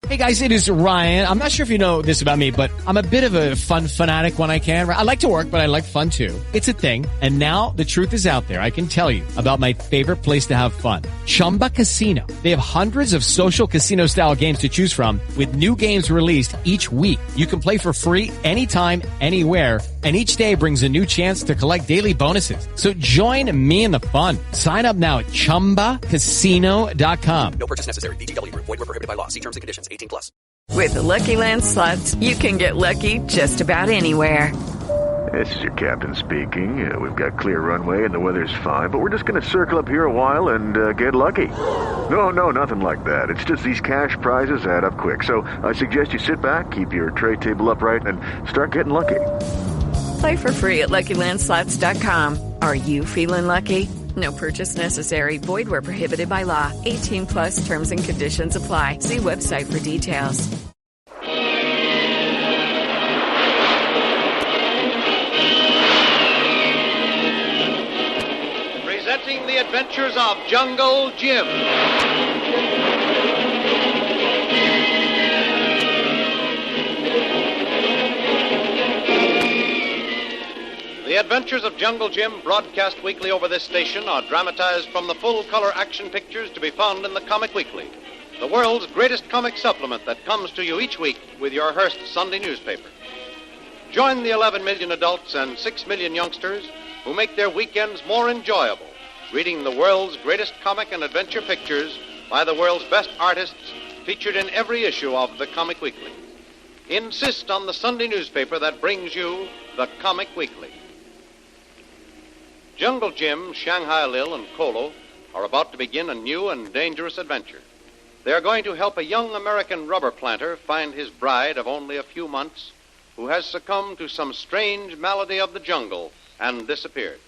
Hey guys, it is Ryan. I'm not sure if you know this about me, but I'm a bit of a fun fanatic when I can. I like to work, but I like fun too. It's a thing. And now the truth is out there. I can tell you about my favorite place to have fun. Chumba Casino. They have hundreds of social casino style games to choose from with new games released each week. You can play for free anytime, anywhere. And each day brings a new chance to collect daily bonuses. So join me in the fun. Sign up now at ChumbaCasino.com. No purchase necessary. VGW. Void where prohibited by law. See terms and conditions. 18 plus. With the Lucky Land Slots, you can get lucky just about anywhere. This is your captain speaking. We've got clear runway and the weather's fine, but we're just going to circle up here a while and get lucky. No, nothing like that. It's just these cash prizes add up quick. So I suggest you sit back, keep your tray table upright, and start getting lucky. Play for free at LuckyLandSlots.com. Are you feeling lucky? No purchase necessary. Void where prohibited by law. 18 plus terms and conditions apply. See website for details. Presenting the adventures of Jungle Jim. The Adventures of Jungle Jim, broadcast weekly over this station, are dramatized from the full-color action pictures to be found in the Comic Weekly, the world's greatest comic supplement that comes to you each week with your Hearst Sunday newspaper. Join the 11 million adults and 6 million youngsters who make their weekends more enjoyable, reading the world's greatest comic and adventure pictures by the world's best artists featured in every issue of the Comic Weekly. Insist on the Sunday newspaper that brings you the Comic Weekly. Jungle Jim, Shanghai Lil, and Kolu are about to begin a new and dangerous adventure. They are going to help a young American rubber planter find his bride of only a few months who has succumbed to some strange malady of the jungle and disappeared.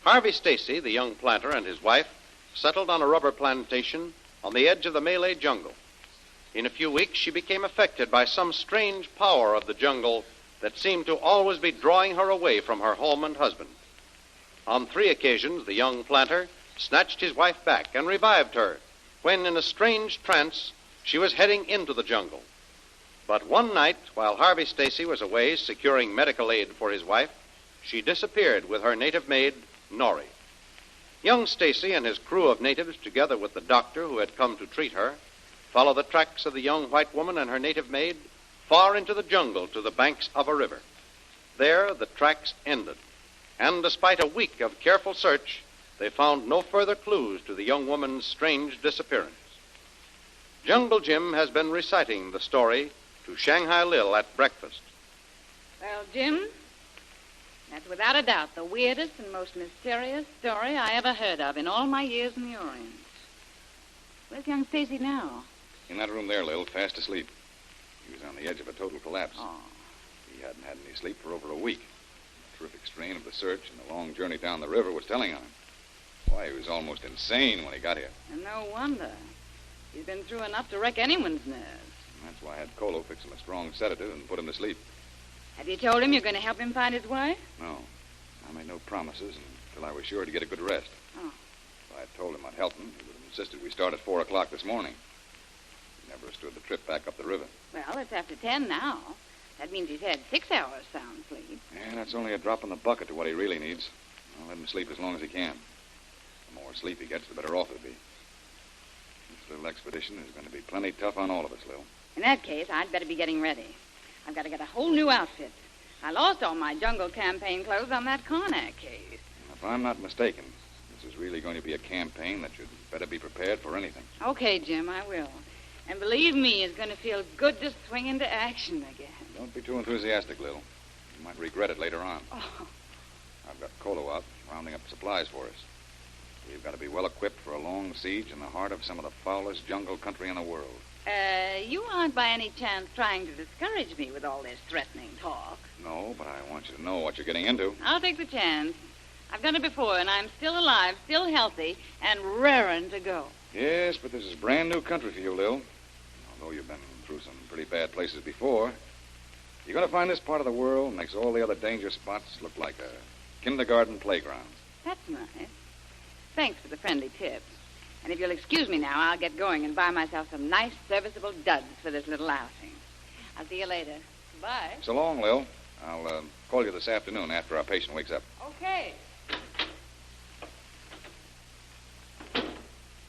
Harvey Stacy, the young planter, and his wife settled on a rubber plantation on the edge of the Malay jungle. In a few weeks, she became affected by some strange power of the jungle that seemed to always be drawing her away from her home and husband. On 3 occasions, the young planter snatched his wife back and revived her when, in a strange trance, she was heading into the jungle. But one night, while Harvey Stacy was away securing medical aid for his wife, she disappeared with her native maid, Nori. Young Stacy and his crew of natives, together with the doctor who had come to treat her, followed the tracks of the young white woman and her native maid far into the jungle to the banks of a river. There, the tracks ended. And despite a week of careful search, they found no further clues to the young woman's strange disappearance. Jungle Jim has been reciting the story to Shanghai Lil at breakfast. Well, Jim, that's without a doubt the weirdest and most mysterious story I ever heard of in all my years in the Orient. Where's young Stacy now? In that room there, Lil, fast asleep. He was on the edge of a total collapse. Oh. He hadn't had any sleep for over a week. The terrific strain of the search and the long journey down the river was telling on him. Why, he was almost insane when he got here. And no wonder. He's been through enough to wreck anyone's nerves. And that's why I had Kolu fix him a strong sedative and put him to sleep. Have you told him you're going to help him find his wife? No. I made no promises until I was sure to get a good rest. Oh. If I had told him I'd help him, he would have insisted we start at 4 o'clock this morning. He never stood the trip back up the river. Well, it's after 10 now. That means he's had 6 hours sound sleep. Yeah, that's only a drop in the bucket to what he really needs. I'll let him sleep as long as he can. The more sleep he gets, the better off he'll be. This little expedition is going to be plenty tough on all of us, Lil. In that case, I'd better be getting ready. I've got to get a whole new outfit. I lost all my jungle campaign clothes on that Karnak case. If I'm not mistaken, this is really going to be a campaign that should better be prepared for anything. Okay, Jim, I will. And believe me, it's going to feel good to swing into action again. Don't be too enthusiastic, Lil. You might regret it later on. Oh. I've got Kolu out rounding up supplies for us. We've got to be well equipped for a long siege in the heart of some of the foulest jungle country in the world. You aren't by any chance trying to discourage me with all this threatening talk? No, but I want you to know what you're getting into. I'll take the chance. I've done it before, and I'm still alive, still healthy, and raring to go. Yes, but this is brand new country for you, Lil. Although you've been through some pretty bad places before, you're going to find this part of the world makes all the other danger spots look like a kindergarten playground. That's nice. Thanks for the friendly tips. And if you'll excuse me now, I'll get going and buy myself some nice, serviceable duds for this little outing. I'll see you later. Bye. So long, Lil. I'll call you this afternoon after our patient wakes up. Okay.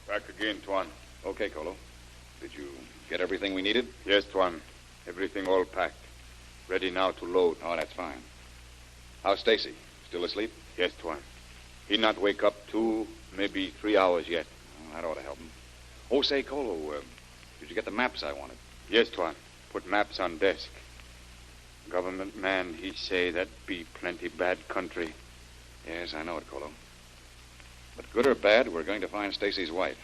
Back again, Tuan. Okay, Kolu. Did you get everything we needed? Yes, Tuan. Everything all packed. Ready now to load. Oh, that's fine. How's Stacy? Still asleep? Yes, Tuan. He not wake up 2, maybe 3 hours yet. Oh, that ought to help him. Oh, say, Kolu, did you get the maps I wanted? Yes, Tuan. Put maps on desk. Government man, he say that be plenty bad country. Yes, I know it, Kolu. But good or bad, we're going to find Stacy's wife.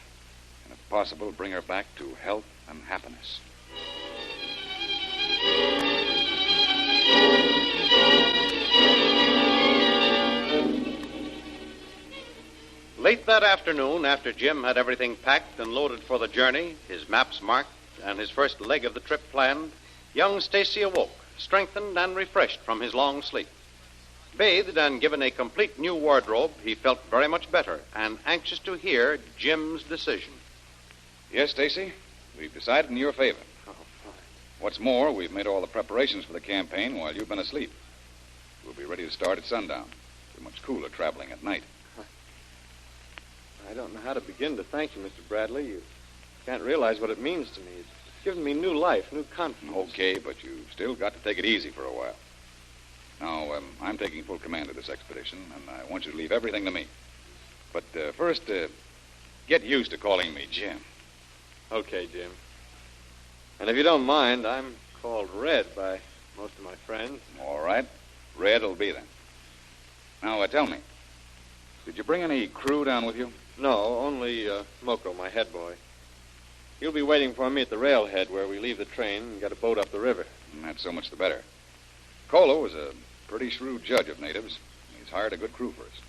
And if possible, bring her back to health and happiness. Late that afternoon, after Jim had everything packed and loaded for the journey, his maps marked, and his first leg of the trip planned, young Stacy awoke, strengthened and refreshed from his long sleep. Bathed and given a complete new wardrobe, he felt very much better and anxious to hear Jim's decision. Yes, Stacy, we've decided in your favor. Oh, fine. What's more, we've made all the preparations for the campaign while you've been asleep. We'll be ready to start at sundown. It's much cooler traveling at night. I don't know how to begin to thank you, Mr. Bradley. You can't realize what it means to me. It's given me new life, new confidence. Okay, but you've still got to take it easy for a while. Now, I'm taking full command of this expedition, and I want you to leave everything to me. But first, get used to calling me Jim. Okay, Jim. And if you don't mind, I'm called Red by most of my friends. All right. Red will be then. Now, tell me, did you bring any crew down with you? No, only Moko, my head boy. He'll be waiting for me at the railhead where we leave the train and get a boat up the river. And that's so much the better. Kolu is a pretty shrewd judge of natives. He's hired a good crew for us.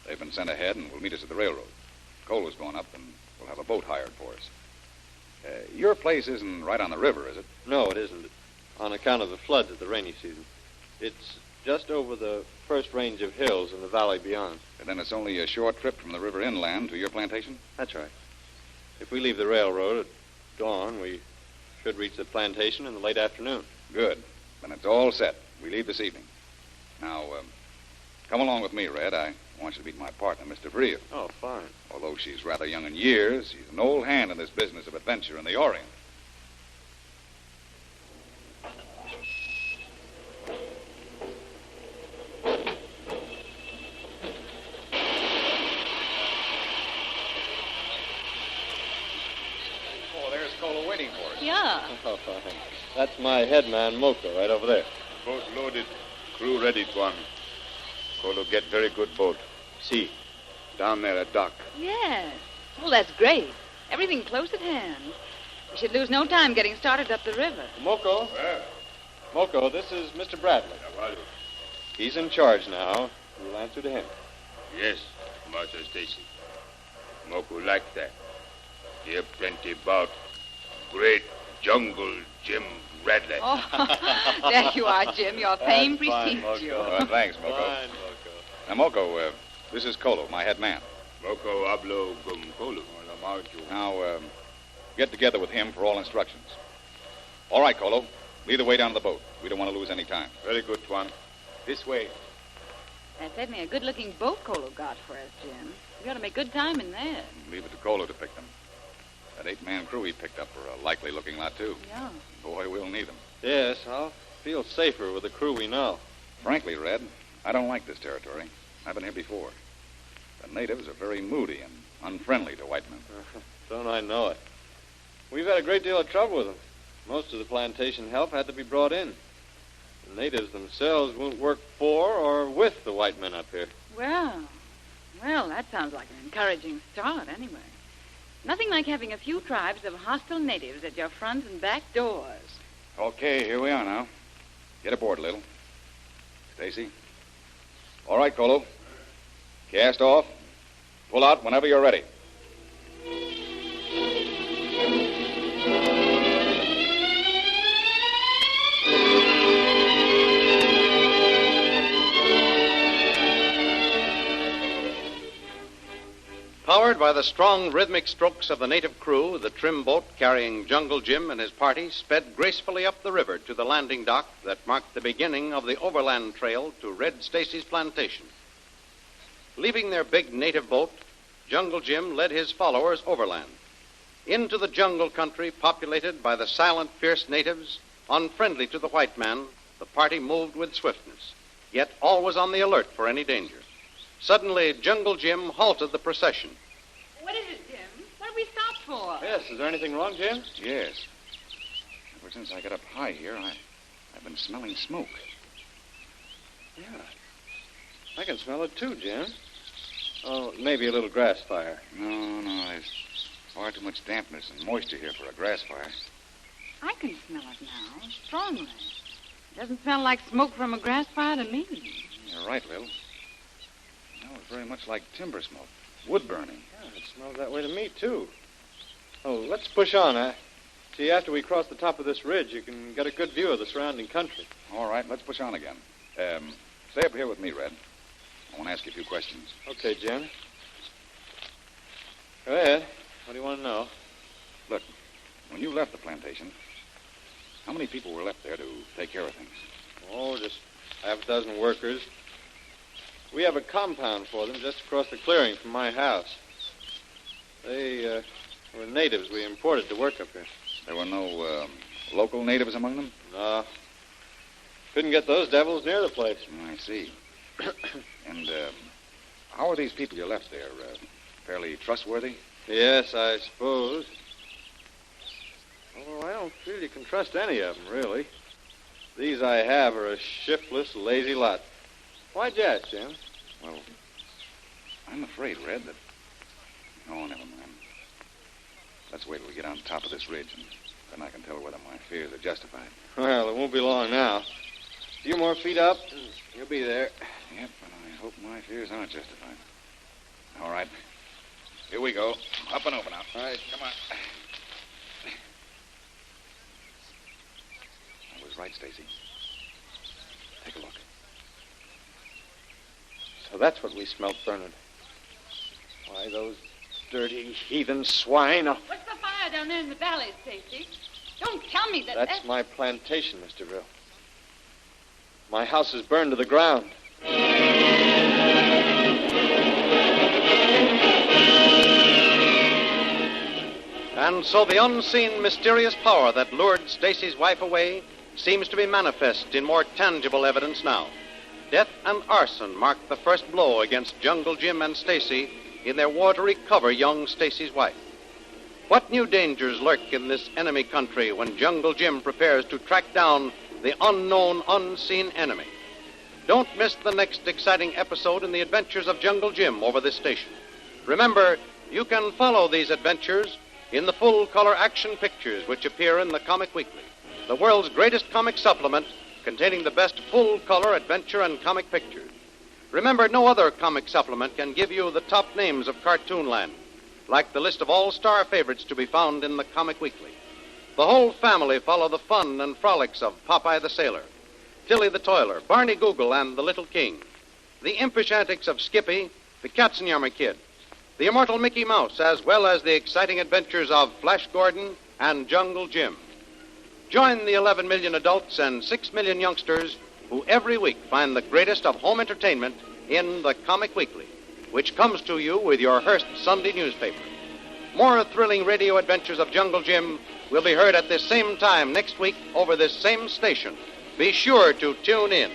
They've been sent ahead and will meet us at the railroad. Kolu's going up and we'll have a boat hired for us. Your place isn't right on the river, is it? No, it isn't. On account of the floods of the rainy season. It's just over the first range of hills in the valley beyond. And then it's only a short trip from the river inland to your plantation? That's right. If we leave the railroad at dawn, we should reach the plantation in the late afternoon. Good. Then it's all set. We leave this evening. Now, come along with me, Red. I want you to meet my partner, Mr. Vreel. Oh, fine. Although she's rather young in years, she's an old hand in this business of adventure in the Orient. Oh, there's Kolu waiting for us. Yeah. Oh, fine. That's my head man, Moko, right over there. Boat loaded. Crew ready, Tuan. Kolu get very good boat. See, down there at dock. Yes. Well, that's great. Everything close at hand. We should lose no time getting started up the river. Moko? Well, Moko, this is Mr. Bradley. He's in charge now. You'll answer to him. Yes, Master Stacy. Moko like that. Hear plenty about great jungle Jim Bradley. Oh, there you are, Jim. Your fame precedes you. Thanks, Moko. Fine, Moko. Now, Moko, this is Kolu, my head man. Moko hablo con Kolu. Now, get together with him for all instructions. All right, Kolu. Lead the way down to the boat. We don't want to lose any time. very good, Tuan. This way. That's certainly a good-looking boat Kolu got for us, Jim. We ought to make good time in there. Leave it to Kolu to pick them. That 8-man crew he picked up are a likely-looking lot, too. Yeah. Boy, we'll need them. Yes, I'll feel safer with the crew we know. Frankly, Red, I don't like this territory. I've been here before. The natives are very moody and unfriendly to white men. Don't I know it? We've had a great deal of trouble with them. Most of the plantation help had to be brought in. The natives themselves won't work for or with the white men up here. Well, that sounds like an encouraging start, anyway. Nothing like having a few tribes of hostile natives at your front and back doors. Okay, here we are now. Get aboard, Lil. Stacy. All right, Kolu. Cast off. Pull out whenever you're ready. Power Powered by the strong rhythmic strokes of the native crew, the trim boat carrying Jungle Jim and his party sped gracefully up the river to the landing dock that marked the beginning of the overland trail to Red Stacy's plantation. Leaving their big native boat, Jungle Jim led his followers overland, into the jungle country populated by the silent, fierce natives, unfriendly to the white man. The party moved with swiftness, yet always on the alert for any danger. Suddenly, Jungle Jim halted the procession. What is it, Jim? What have we stopped for? Yes, is there anything wrong, Jim? Yes. Ever since I got up high here, I've been smelling smoke. Yeah. I can smell it too, Jim. Oh, maybe a little grass fire. No, there's far too much dampness and moisture here for a grass fire. I can smell it now, strongly. It doesn't smell like smoke from a grass fire to me. You're right, Lil. It smells very much like timber smoke, wood burning. Yeah, it smells that way to me, too. Oh, let's push on. See, after we cross the top of this ridge, you can get a good view of the surrounding country. All right, let's push on again. Stay up here with me, Red. I want to ask you a few questions. Okay, Jim. Go ahead. What do you want to know? Look, when you left the plantation, how many people were left there to take care of things? Oh, just half a dozen workers. We have a compound for them just across the clearing from my house. They were natives we imported to work up here. There were no local natives among them? No. Couldn't get those devils near the place. I see. And how are these people you left there? Fairly trustworthy? Yes, I suppose. Although I don't feel you can trust any of them, really. These I have are a shiftless, lazy lot. Why'd you ask, Jim? Well, I'm afraid, Red, that... Oh, never mind. Let's wait till we get on top of this ridge, and then I can tell whether my fears are justified. Well, it won't be long now. A few more feet up, and you'll be there. Yep, but I hope my fears aren't justified. All right. Here we go. Up and over now. All right. Come on. I was right, Stacy. Take a look. So that's what we smelt burning. Why, those dirty heathen swine. What's the fire down there in the valley, Stacy? Don't tell me that... That's my plantation, Mr. Bill. My house is burned to the ground. And so the unseen, mysterious power that lured Stacy's wife away seems to be manifest in more tangible evidence now. Death and arson marked the first blow against Jungle Jim and Stacy in their war to recover young Stacy's wife. What new dangers lurk in this enemy country when Jungle Jim prepares to track down the unknown, unseen enemy? Don't miss the next exciting episode in the adventures of Jungle Jim over this station. Remember, you can follow these adventures in the full-color action pictures which appear in the Comic Weekly, the world's greatest comic supplement containing the best full-color adventure and comic pictures. Remember, no other comic supplement can give you the top names of Cartoonland, like the list of all-star favorites to be found in the Comic Weekly. The whole family follow the fun and frolics of Popeye the Sailor, Tilly the Toiler, Barney Google, and the Little King, the impish antics of Skippy, the Katzenjammer Kid, the immortal Mickey Mouse, as well as the exciting adventures of Flash Gordon and Jungle Jim. Join the 11 million adults and 6 million youngsters who every week find the greatest of home entertainment in the Comic Weekly, which comes to you with your Hearst Sunday newspaper. More thrilling radio adventures of Jungle Jim will be heard at this same time next week over this same station. Be sure to tune in.